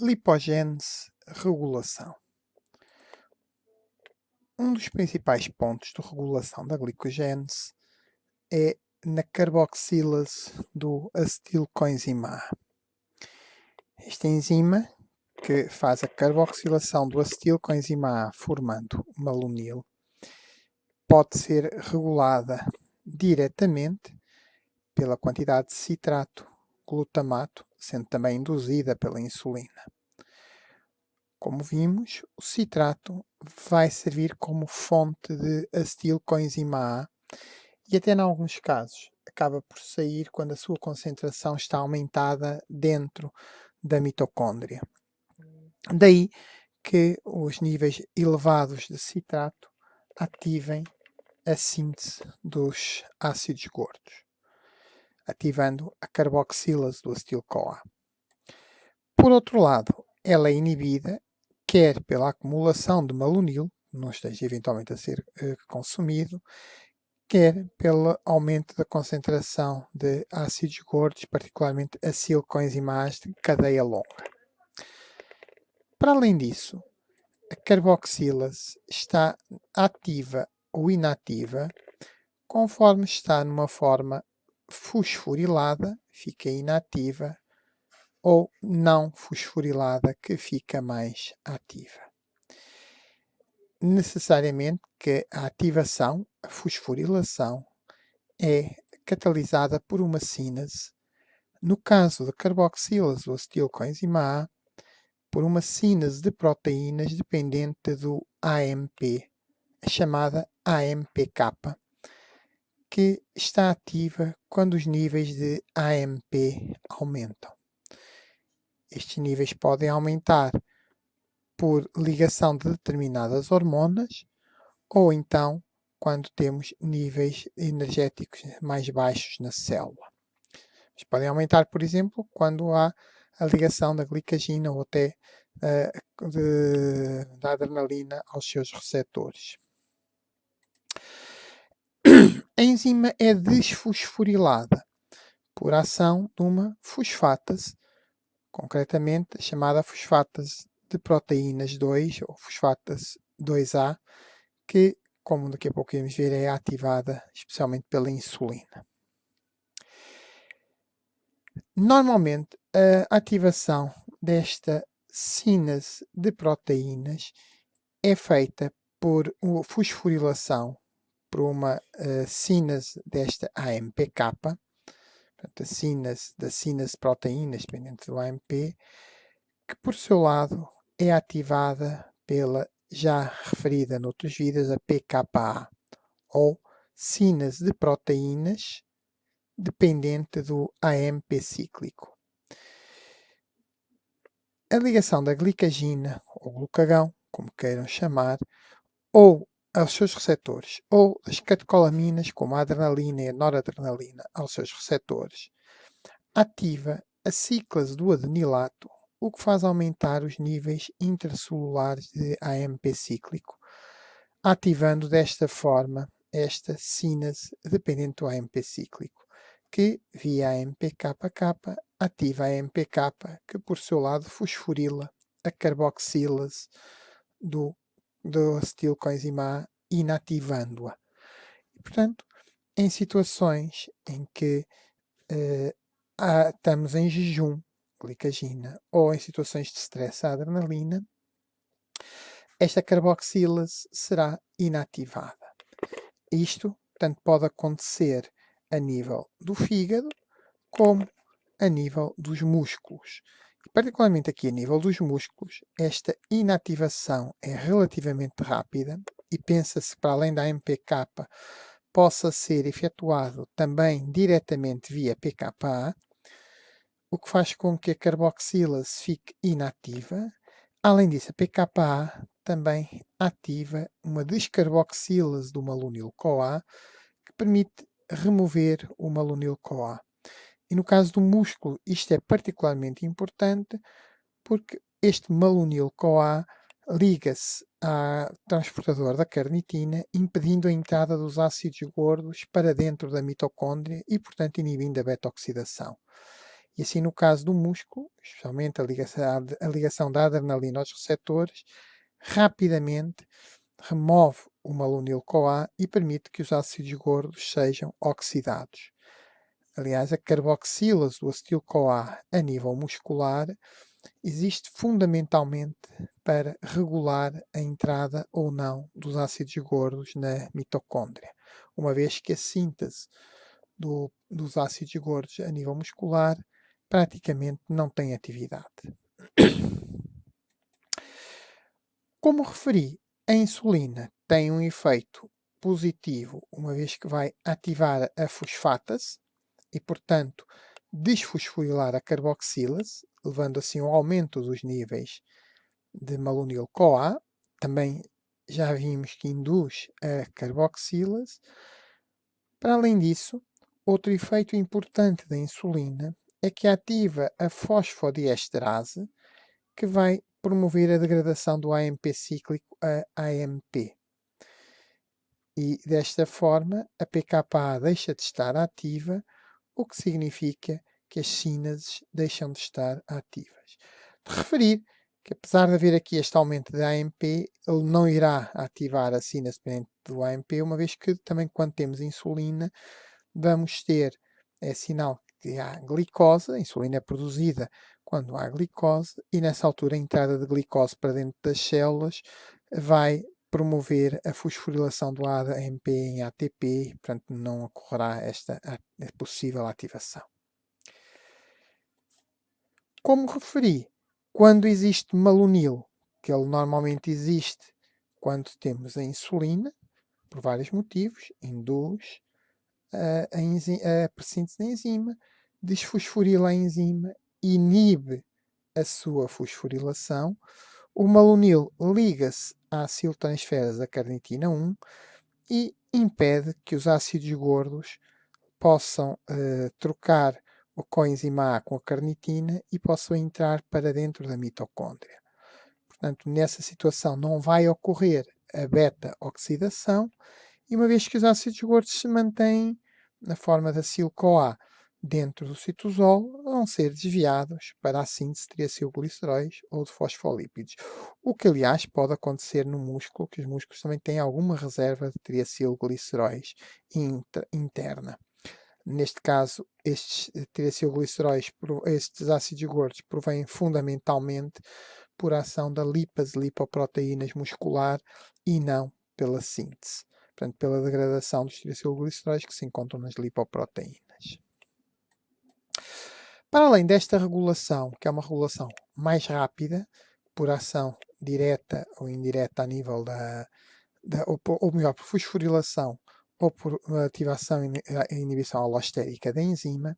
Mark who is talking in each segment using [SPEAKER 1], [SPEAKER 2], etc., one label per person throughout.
[SPEAKER 1] Lipogénese, regulação. Um dos principais pontos de regulação da glicogénese é na carboxilase do acetilcoenzima A. Esta enzima, que faz a carboxilação do acetilcoenzima A formando malonil, pode ser regulada diretamente pela quantidade de citrato, glutamato, sendo também induzida pela insulina. Como vimos, o citrato vai servir como fonte de acetilcoenzima A e até em alguns casos acaba por sair quando a sua concentração está aumentada dentro da mitocôndria. Daí que os níveis elevados de citrato ativem a síntese dos ácidos gordos, ativando a carboxilase do acetil-CoA. Por outro lado, ela é inibida quer pela acumulação de malonil, não esteja eventualmente a ser consumido, quer pelo aumento da concentração de ácidos gordos, particularmente acetilcoenzimas de cadeia longa. Para além disso, a carboxilase está ativa ou inativa conforme está numa forma fosforilada, fica inativa, ou não fosforilada, que fica mais ativa. Necessariamente que a ativação, a fosforilação, é catalisada por uma sínese. No caso da carboxilase ou acetilcoenzima A, por uma sínese de proteínas dependente do AMP, a chamada AMPK, que está ativa quando os níveis de AMP aumentam. Estes níveis podem aumentar por ligação de determinadas hormonas ou então quando temos níveis energéticos mais baixos na célula. Mas podem aumentar, por exemplo, quando há a ligação da glicagina ou até da adrenalina aos seus receptores. A enzima é desfosforilada por ação de uma fosfatase, concretamente chamada fosfatase de proteínas 2 ou fosfatase 2A, que, como daqui a pouco iremos ver, é ativada especialmente pela insulina. Normalmente, a ativação desta sínese de proteínas é feita por uma fosforilação por uma sínese desta AMPK, portanto, a sínese da sínese de proteínas dependente do AMP, que por seu lado é ativada pela já referida noutros vídeos a PKA, ou sínese de proteínas dependente do AMP cíclico. A ligação da glicagina, ou glucagão, como queiram chamar, ou aos seus receptores, ou as catecolaminas, como a adrenalina e a noradrenalina, aos seus receptores, ativa a ciclase do adenilato, o que faz aumentar os níveis intracelulares de AMP cíclico, ativando desta forma esta sínese dependente do AMP cíclico, que, via AMPKK, ativa a AMPK, que por seu lado fosforila a carboxilase do acetilcoenzima A, inativando-a. Portanto, em situações em que estamos em jejum, glicagina, ou em situações de stress, a adrenalina, esta carboxilase será inativada. Isto, tanto pode acontecer a nível do fígado, como a nível dos músculos. E particularmente aqui a nível dos músculos, esta inativação é relativamente rápida e pensa-se para além da MPK possa ser efetuado também diretamente via PKA, o que faz com que a carboxilase fique inativa. Além disso, a PKA também ativa uma descarboxilase do malonil-CoA, que permite remover o malonil-CoA. E no caso do músculo, isto é particularmente importante porque este malonil-CoA liga-se ao transportador da carnitina, impedindo a entrada dos ácidos gordos para dentro da mitocôndria e, portanto, inibindo a beta-oxidação. E assim, no caso do músculo, especialmente a ligação da adrenalina aos receptores, rapidamente remove o malonil-CoA e permite que os ácidos gordos sejam oxidados. Aliás, a carboxilase do acetil-CoA a nível muscular existe fundamentalmente para regular a entrada ou não dos ácidos gordos na mitocôndria, uma vez que a síntese dos ácidos gordos a nível muscular praticamente não tem atividade. Como referi, a insulina tem um efeito positivo, uma vez que vai ativar a fosfatase e, portanto, desfosforilar a carboxilase, levando assim ao aumento dos níveis de malonil-CoA. Também já vimos que induz a carboxilase. Para além disso, outro efeito importante da insulina é que ativa a fosfodiesterase, que vai promover a degradação do AMP cíclico a AMP. E desta forma, a pKa deixa de estar ativa, o que significa que as sínases deixam de estar ativas. De referir que, apesar de haver aqui este aumento da AMP, ele não irá ativar a sínase dependente do AMP, uma vez que também quando temos insulina, vamos ter, é sinal que há glicose, a insulina é produzida quando há glicose, e nessa altura a entrada de glicose para dentro das células vai promover a fosforilação do AMP em ATP, portanto não ocorrerá esta possível ativação. Como referi, quando existe malonil, que ele normalmente existe quando temos a insulina, por vários motivos, induz a pressíntese da enzima, desfosforila a enzima, inibe a sua fosforilação. O malonil liga-se à aciltransferase da carnitina 1 e impede que os ácidos gordos possam trocar o coenzima A com a carnitina e possam entrar para dentro da mitocôndria. Portanto, nessa situação não vai ocorrer a beta-oxidação, e uma vez que os ácidos gordos se mantêm na forma da acetil-CoA dentro do citosol, vão ser desviados para a síntese de triacilgliceróis ou de fosfolípidos. O que, aliás, pode acontecer no músculo, que os músculos também têm alguma reserva de triacilgliceróis interna. Neste caso, estes triacilgliceróis, estes ácidos gordos, provêm fundamentalmente por ação da lipase lipoproteínas muscular e não pela síntese. Portanto, pela degradação dos triacilgliceróis que se encontram nas lipoproteínas. Para além desta regulação, que é uma regulação mais rápida, por ação direta ou indireta a nível ou melhor, por fosforilação ou por ativação e inibição alostérica da enzima,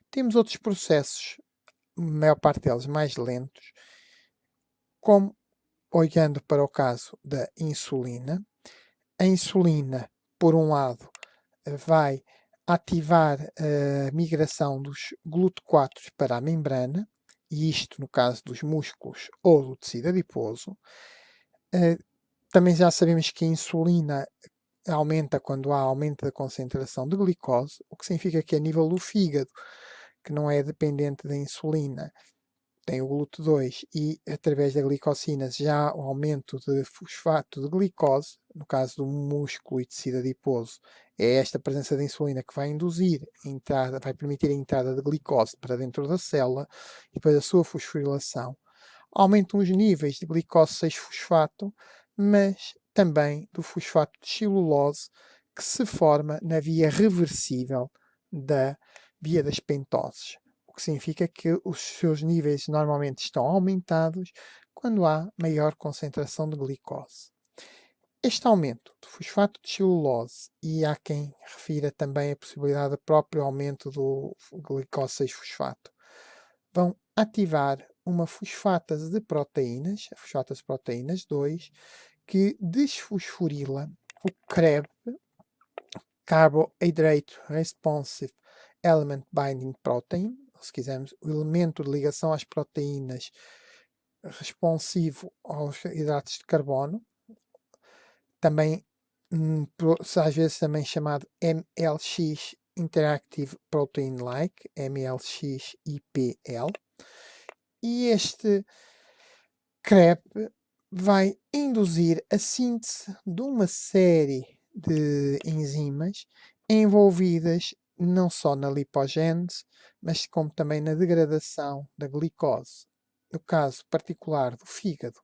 [SPEAKER 1] temos outros processos, a maior parte deles mais lentos, como olhando para o caso da insulina. A insulina, por um lado, vai ativar a migração dos GLUT4 para a membrana, e isto no caso dos músculos ou do tecido adiposo. Também já sabemos que a insulina aumenta quando há aumento da concentração de glicose, o que significa que a nível do fígado, que não é dependente da insulina, tem o GLUT2 e através da glicosínase já há o aumento de fosfato de glicose, no caso do músculo e tecido adiposo, é esta presença de insulina que vai induzir a entrada, vai permitir a entrada de glicose para dentro da célula e depois a sua fosforilação. Aumentam os níveis de glicose 6-fosfato, mas também do fosfato de celulose, que se forma na via reversível da via das pentoses, o que significa que os seus níveis normalmente estão aumentados quando há maior concentração de glicose. Este aumento do fosfato de celulose, e há quem refira também a possibilidade do próprio aumento do glicose 6-fosfato, vão ativar uma fosfatase de proteínas, a fosfatase de proteínas 2, que desfosforila o CREB, Carbohydrate Responsive Element Binding Protein, se quisermos, o elemento de ligação às proteínas responsivo aos hidratos de carbono, também às vezes também chamado MLX Interactive Protein-like, MLX-IPL, e este CREP vai induzir a síntese de uma série de enzimas envolvidas não só na lipogênese, mas como também na degradação da glicose. No caso particular do fígado,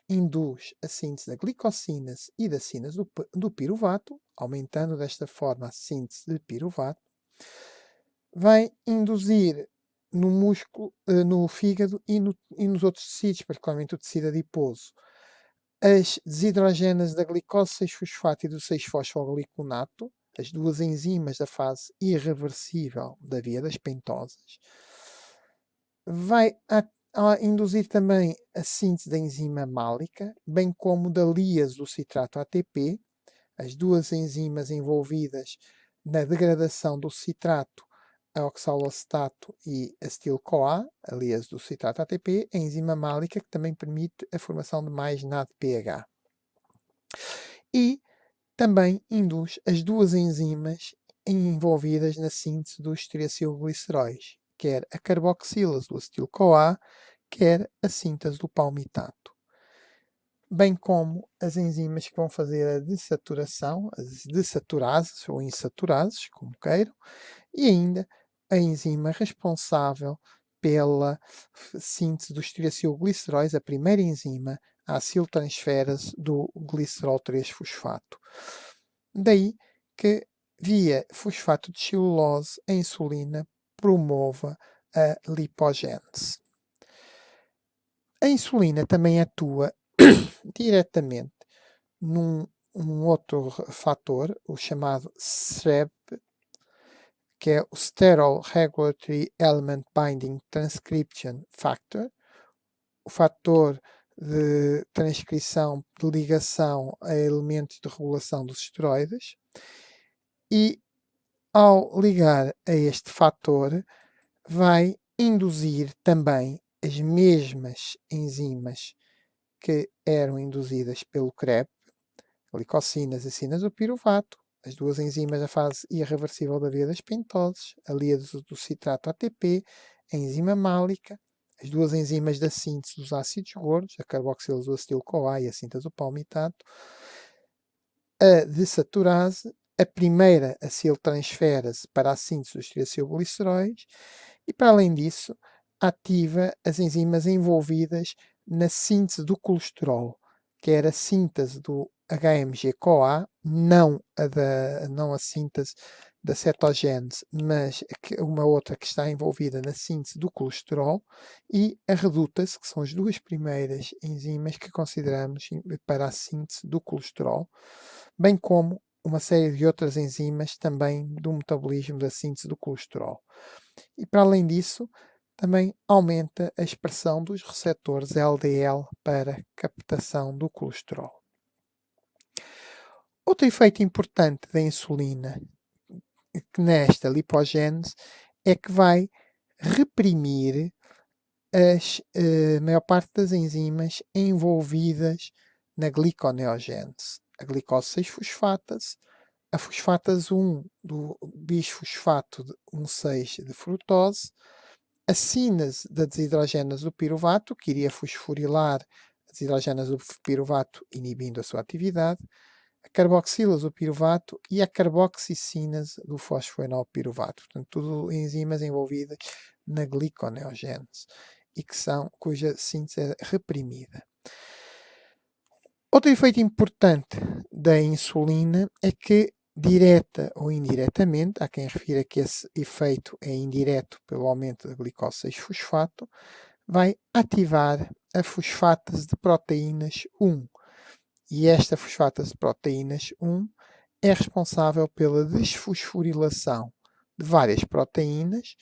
[SPEAKER 1] induz a síntese da glicosínase e da sínase do piruvato, aumentando desta forma a síntese de piruvato. Vai induzir no músculo, no fígado e nos outros tecidos, particularmente o tecido adiposo, as desidrogénases da glicose 6-fosfato e do 6-fosfogliconato, as duas enzimas da fase irreversível da via das pentosas. Vai induzir também a síntese da enzima málica, bem como da líase do citrato ATP, as duas enzimas envolvidas na degradação do citrato a oxaloacetato e acetil-CoA, a líase do citrato ATP, a enzima málica que também permite a formação de mais NADPH. E também induz as duas enzimas envolvidas na síntese dos triacilgliceróis, quer a carboxilase do acetil-CoA, quer a síntese do palmitato. Bem como as enzimas que vão fazer a dessaturação, as dessaturases ou insaturases, como queiram, e ainda a enzima responsável pela síntese dos triacilgliceróis, a primeira enzima, a aciltransferase do glicerol 3-fosfato. Daí que, via fosfato de celulose, a insulina promova a lipogênese. A insulina também atua diretamente num outro fator, o chamado SREB, que é o Sterol Regulatory Element Binding Transcription Factor, o fator de transcrição de ligação a elementos de regulação dos esteroides, e ao ligar a este fator vai induzir também as mesmas enzimas que eram induzidas pelo CREP, glicosinas e sínase do piruvato, as duas enzimas da fase irreversível da via das pentoses, a líase do citrato ATP, a enzima málica, as duas enzimas da síntese dos ácidos gordos, a carboxilase do acetil-CoA e a síntese do palmitato, a desaturase, a primeira aciltransferase para a síntese dos triacilgliceróis e, para além disso, ativa as enzimas envolvidas na síntese do colesterol, que era a síntese do HMG-CoA, não a síntese da cetogênese, mas uma outra que está envolvida na síntese do colesterol, e a redutase, que são as duas primeiras enzimas que consideramos para a síntese do colesterol, bem como uma série de outras enzimas também do metabolismo da síntese do colesterol. E, para além disso, também aumenta a expressão dos receptores LDL para captação do colesterol. Outro efeito importante da insulina nesta lipogênese é que vai reprimir a maior parte das enzimas envolvidas na gliconeogênese. A glicose 6-fosfatase, a fosfatase 1 do bisfosfato 1,6 de frutose, a sínase da desidrogénase do piruvato, que iria fosforilar a desidrogénase do piruvato, inibindo a sua atividade, a carboxilase do piruvato e a carboxicínase do fosfoenol piruvato. Portanto, tudo enzimas envolvidas na gliconeogênese e cuja síntese é reprimida. Outro efeito importante da insulina é que, direta ou indiretamente, há quem refira que esse efeito é indireto pelo aumento da glicose 6-fosfato, vai ativar a fosfatase de proteínas 1. E esta fosfatase de proteínas 1 é responsável pela desfosforilação de várias proteínas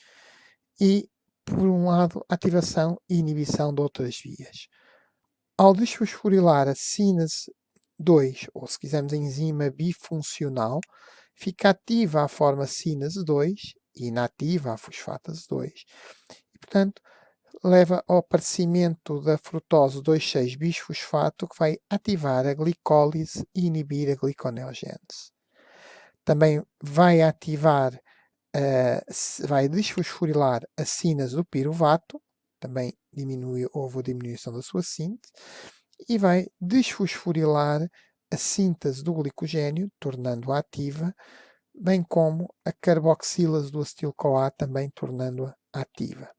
[SPEAKER 1] e, por um lado, ativação e inibição de outras vias. Ao desfosforilar a sínase 2, ou se quisermos a enzima bifuncional, fica ativa a forma sínase 2 e inativa a fosfatase 2. E, portanto, leva ao aparecimento da frutose 2,6-bisfosfato, que vai ativar a glicólise e inibir a gliconeogênese. Também vai ativar vai desfosforilar a sínase do piruvato, também houve a diminuição da sua síntese, e vai desfosforilar a síntese do glicogênio, tornando-a ativa, bem como a carboxilase do acetil-CoA, também tornando-a ativa.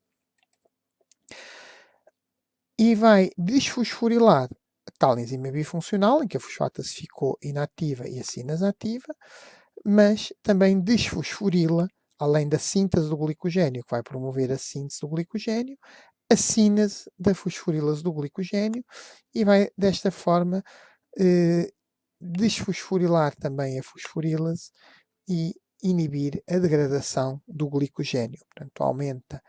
[SPEAKER 1] E vai desfosforilar a tal enzima bifuncional, em que a fosfatase ficou inativa e a sínase ativa, mas também desfosforila, além da síntese do glicogênio, que vai promover a síntese do glicogênio, a sínase da fosforilase do glicogênio e vai, desta forma, desfosforilar também a fosforilase e inibir a degradação do glicogênio. Portanto, aumenta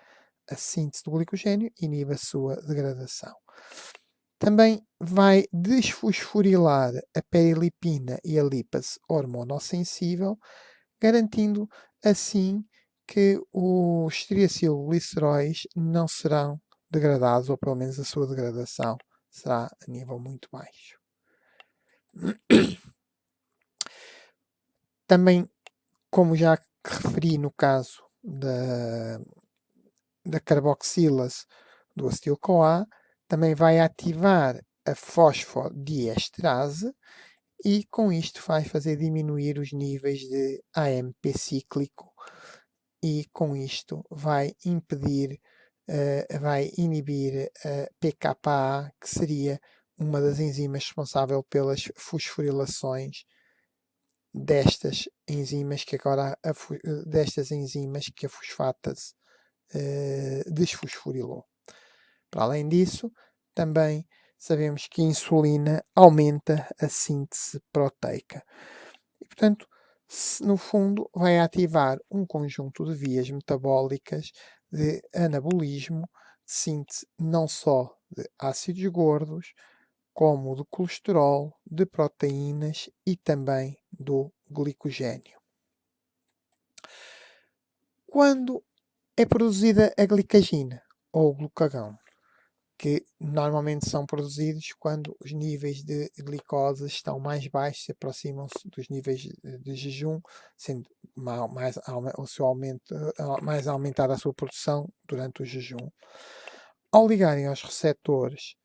[SPEAKER 1] a síntese do glicogênio e inibe a sua degradação. Também vai desfosforilar a perilipina e a lipase hormonossensível, garantindo assim que os triacilgliceróis não serão degradados, ou pelo menos a sua degradação será a nível muito baixo. Também, como já referi no caso da carboxilase do acetil-CoA, também vai ativar a fosfodiesterase e com isto vai fazer diminuir os níveis de AMP cíclico e com isto vai impedir, vai inibir a PKA, que seria uma das enzimas responsável pelas fosforilações destas enzimas que agora a fosfatase desfosforilou. Para além disso, também sabemos que a insulina aumenta a síntese proteica. E, portanto, no fundo, vai ativar um conjunto de vias metabólicas de anabolismo, de síntese não só de ácidos gordos, como do colesterol, de proteínas e também do glicogênio. Quando é produzida a glicagina ou o glucagão, que normalmente são produzidos quando os níveis de glicose estão mais baixos, se aproximam-se dos níveis de jejum, sendo mais aumentada a sua produção durante o jejum. Ao ligarem aos receptores,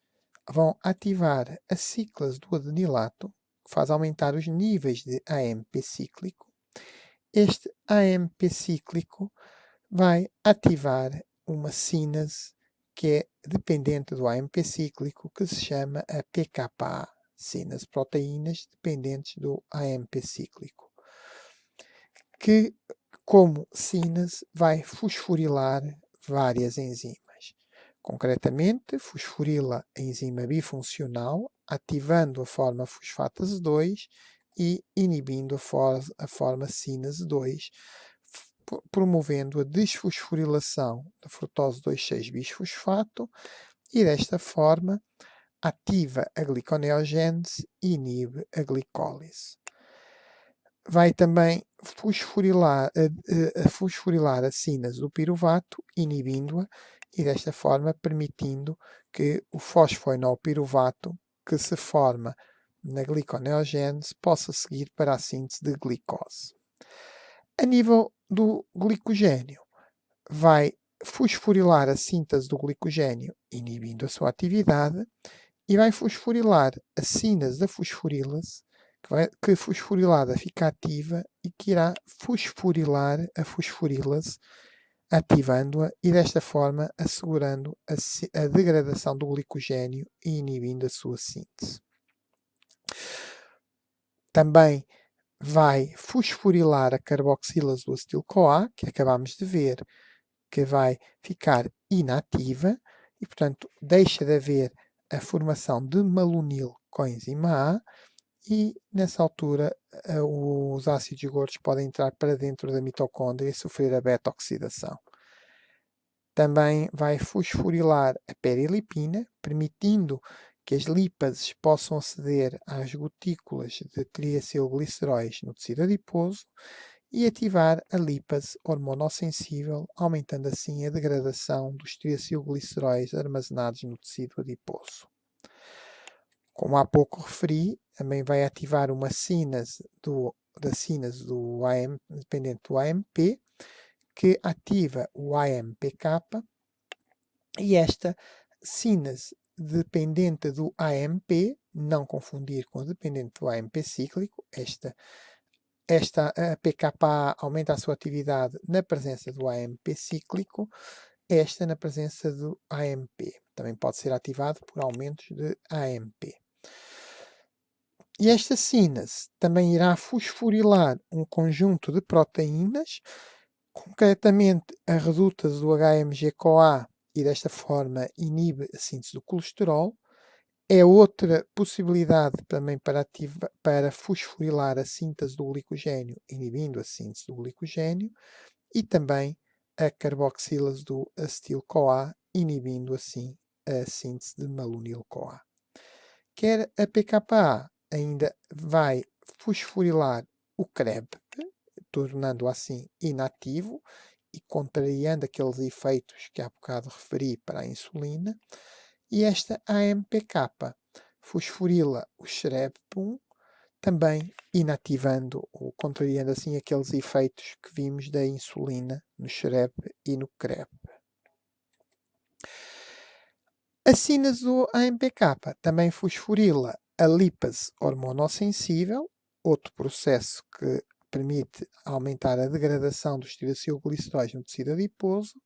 [SPEAKER 1] vão ativar a ciclase do adenilato, que faz aumentar os níveis de AMP cíclico. Este AMP cíclico vai ativar uma sínase que é dependente do AMP cíclico, que se chama a PKA, sínase proteínas dependentes do AMP cíclico, que, como sínase, vai fosforilar várias enzimas. Concretamente, fosforila a enzima bifuncional, ativando a forma fosfatase 2 e inibindo a forma sínase 2, promovendo a desfosforilação da frutose 2,6-bisfosfato e, desta forma, ativa a gliconeogênese e inibe a glicólise. Vai também fosforilar a sínase do piruvato, inibindo-a e, desta forma, permitindo que o fosfoenolpiruvato, que se forma na gliconeogênese, possa seguir para a síntese de glicose. A nível do glicogênio, vai fosforilar a síntese do glicogênio, inibindo a sua atividade, e vai fosforilar a sínase da fosforilase, que fosforilada fica ativa e que irá fosforilar a fosforilase, ativando-a e, desta forma, assegurando a degradação do glicogênio e inibindo a sua síntese. Também vai fosforilar a carboxilase do acetil-CoA, que acabámos de ver, que vai ficar inativa e, portanto, deixa de haver a formação de malonil coenzima A e, nessa altura, os ácidos gordos podem entrar para dentro da mitocôndria e sofrer a beta-oxidação. Também vai fosforilar a perilipina, permitindo que as lípases possam aceder às gotículas de triacilgliceróis no tecido adiposo e ativar a lipase hormonossensível, aumentando assim a degradação dos triacilgliceróis armazenados no tecido adiposo. Como há pouco referi, também vai ativar uma sínase dependente do AMP, que ativa o AMPK, e esta sínase dependente do AMP, não confundir com a dependente do AMP cíclico, esta PKA aumenta a sua atividade na presença do AMP cíclico, esta na presença do AMP. Também pode ser ativado por aumentos de AMP. E esta sínase também irá fosforilar um conjunto de proteínas, concretamente a redutas do HMG-CoA, e desta forma inibe a síntese do colesterol. É outra possibilidade também para fosforilar a síntese do glicogênio, inibindo a síntese do glicogênio, e também a carboxilase do acetil-CoA, inibindo assim a síntese de malonil-CoA. Quer a PKA ainda vai fosforilar o CREB, tornando-o assim inativo e contrariando aqueles efeitos que há bocado referi para a insulina. E esta AMPK fosforila o SHREB1, também inativando ou contrariando assim aqueles efeitos que vimos da insulina no SHREB e no CREB. A sínase do AMPK também fosforila a lipase hormonossensível, outro processo que permite aumentar a degradação dos tiracilgliceróis no tecido adiposo,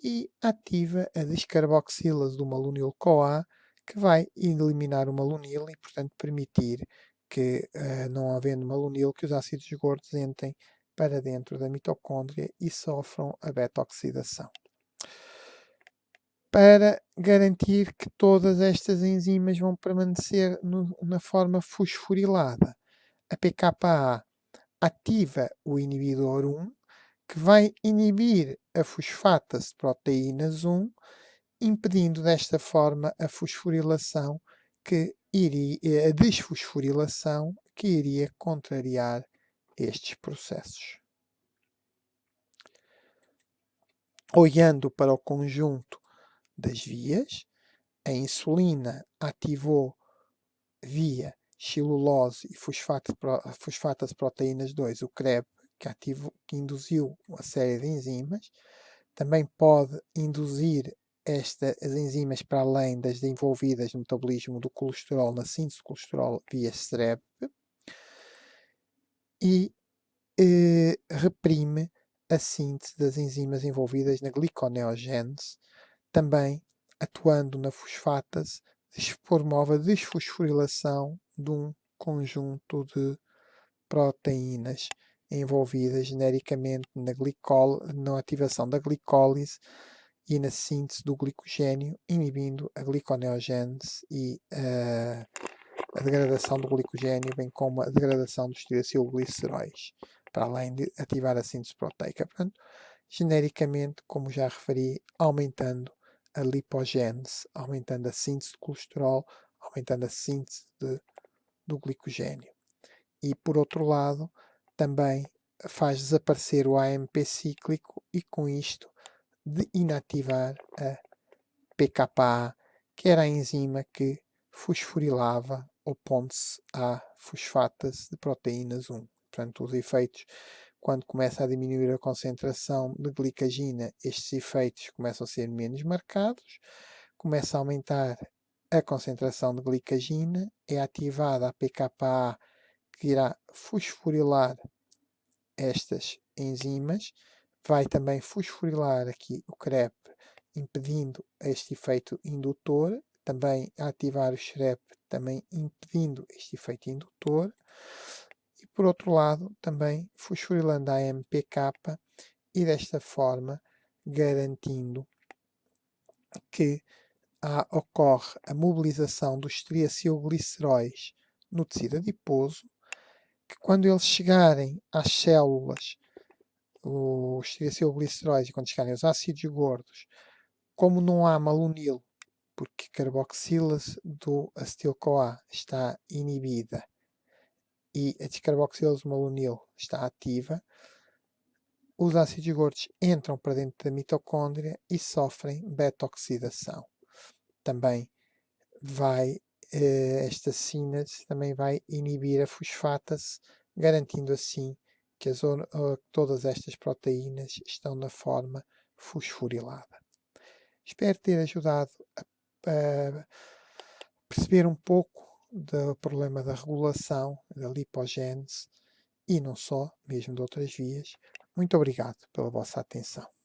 [SPEAKER 1] e ativa a descarboxilase do malonil-CoA, que vai eliminar o malonil e, portanto, permitir que, não havendo malonil, que os ácidos gordos entrem para dentro da mitocôndria e sofram a beta-oxidação. Para garantir que todas estas enzimas vão permanecer na forma fosforilada, a PKA ativa o inibidor 1, que vai inibir a fosfatase de proteínas 1, impedindo desta forma a fosforilação a desfosforilação que iria contrariar estes processos. Olhando para o conjunto das vias, a insulina ativou via xilulose e fosfatase proteínas 2, o CREB, que induziu uma série de enzimas. Também pode induzir as enzimas para além das envolvidas no metabolismo do colesterol, na síntese do colesterol via STREB, e reprime a síntese das enzimas envolvidas na gliconeogênese, também atuando na fosfatase, promove a desfosforilação de um conjunto de proteínas envolvidas genericamente na ativação da glicólise e na síntese do glicogênio, inibindo a gliconeogênese e a degradação do glicogênio, bem como a degradação dos tiracilgliceróis, para além de ativar a síntese proteica. Portanto, genericamente, como já referi, aumentando a lipogênese, aumentando a síntese de colesterol, aumentando a síntese do glicogênio. E, por outro lado, também faz desaparecer o AMP cíclico e, com isto, de inativar a PKA, que era a enzima que fosforilava, opondo-se à fosfatase de proteínas 1. Portanto, os efeitos, quando começa a diminuir a concentração de glicagina, estes efeitos começam a ser menos marcados, começa a aumentar a concentração de glicagina, é ativada a PKA, que irá fosforilar estas enzimas, vai também fosforilar aqui o CREP, impedindo este efeito indutor, também a ativar o SHREP, também impedindo este efeito indutor, e por outro lado também fosforilando a AMPK e desta forma garantindo que ocorre a mobilização dos triacilgliceróis no tecido adiposo, que quando eles chegarem às células, os triacilgliceróis, e quando chegarem aos ácidos gordos, como não há malonil, porque a carboxilase do acetil-CoA está inibida e a descarboxilase do malonil está ativa, os ácidos gordos entram para dentro da mitocôndria e sofrem beta-oxidação. Também esta sínase também vai inibir a fosfatase, garantindo assim que todas estas proteínas estão na forma fosforilada. Espero ter ajudado a perceber um pouco do problema da regulação da lipogénese e não só, mesmo de outras vias. Muito obrigado pela vossa atenção.